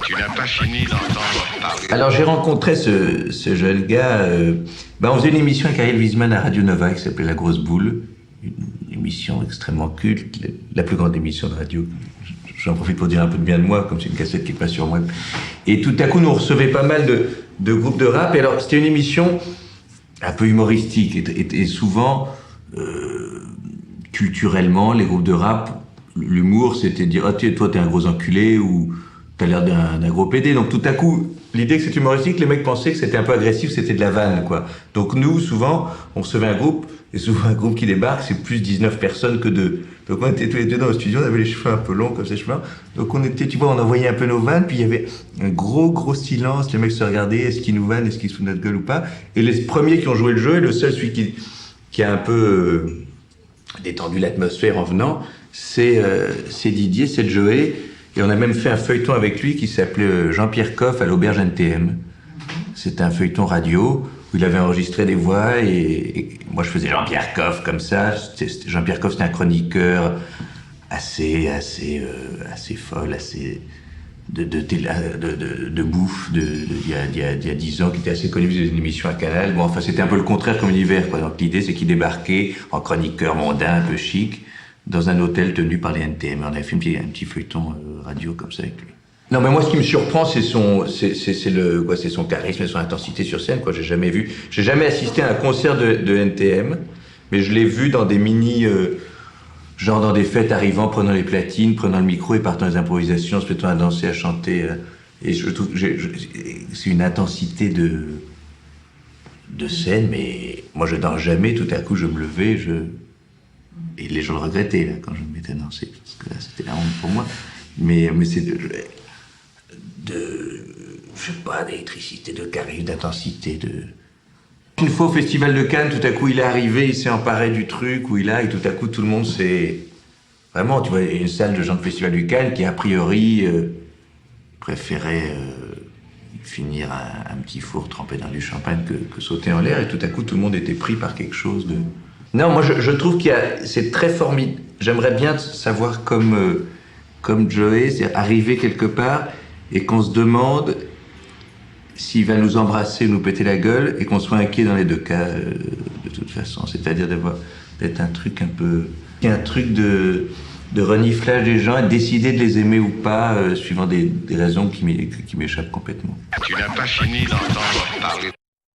Tu n'as pas fini d'entendre parler. Alors j'ai rencontré ce jeune gars, on faisait une émission avec Ariel Wiesman à Radio Nova qui s'appelait La Grosse Boule, une émission extrêmement culte, la plus grande émission de radio. J'en profite pour dire un peu de bien de moi, comme c'est une cassette qui passe sur moi. Et tout à coup, nous recevait pas mal de groupes de rap. Et alors, c'était une émission un peu humoristique. Et souvent, culturellement, les groupes de rap, l'humour, c'était dire « Ah, toi, t'es un gros enculé » ou « T'as l'air d'un gros pédé ». Donc, tout à coup, l'idée que c'était humoristique, les mecs pensaient que c'était un peu agressif, c'était de la vanne, quoi. Donc, nous, souvent, on recevait un groupe, et souvent, un groupe qui débarque, c'est plus 19 personnes que 2. Donc, on était tous les deux dans le studio, on avait les cheveux un peu longs, comme ces cheveux. Donc, on était, tu vois, on envoyait un peu nos vannes, puis il y avait un gros silence. Les mecs se regardaient, est-ce qu'ils nous vannent, est-ce qu'ils se foutent de notre gueule ou pas. Et les premiers qui ont joué le jeu, et le seul, celui qui a un peu détendu l'atmosphère en venant, c'est Didier, c'est Joey. Et on a même fait un feuilleton avec lui qui s'appelait Jean-Pierre Coff à l'auberge NTM. C'était un feuilleton radio où il avait enregistré des voix et moi je faisais Jean-Pierre Coff comme ça. Jean-Pierre Coff, c'était un chroniqueur assez folle, assez de bouffe il y a 10 ans, qui était assez connu, faisait une émission à Canal. Bon, enfin, c'était un peu le contraire comme univers, quoi. Donc l'idée, c'est qu'il débarquait en chroniqueur mondain, un peu chic, dans un hôtel tenu par les NTM. On avait fait un petit feuilleton radio comme ça avec lui. Non, mais moi, ce qui me surprend, c'est son charisme et son intensité sur scène, quoi. J'ai jamais assisté à un concert de NTM, mais je l'ai vu dans des genre dans des fêtes arrivant, prenant les platines, prenant le micro et partant les improvisations, se mettant à danser, à chanter. Et je trouve que c'est une intensité de scène, mais moi, je danse jamais. Tout à coup, je me levais, et les gens le regrettaient, là, quand je me mettais à danser, parce que là, c'était la honte pour moi. Mais c'est je sais pas, d'électricité, de charisme, d'intensité, Une fois au Festival de Cannes, tout à coup, il est arrivé, il s'est emparé du truc, et tout à coup, tout le monde s'est... Vraiment, tu vois, il y a une salle de gens de Festival du Cannes qui, a priori, préférait finir un petit four trempé dans du champagne que sauter en l'air, et tout à coup, tout le monde était pris par quelque chose de... Non, moi, je trouve c'est très formidable. J'aimerais bien savoir comme Joey, c'est arriver quelque part et qu'on se demande s'il va nous embrasser ou nous péter la gueule et qu'on soit inquiet dans les deux cas de toute façon. C'est-à-dire d'être un truc de reniflage des gens et de décider de les aimer ou pas suivant des raisons qui m'échappent complètement. Tu n'as pas fini d'entendre parler.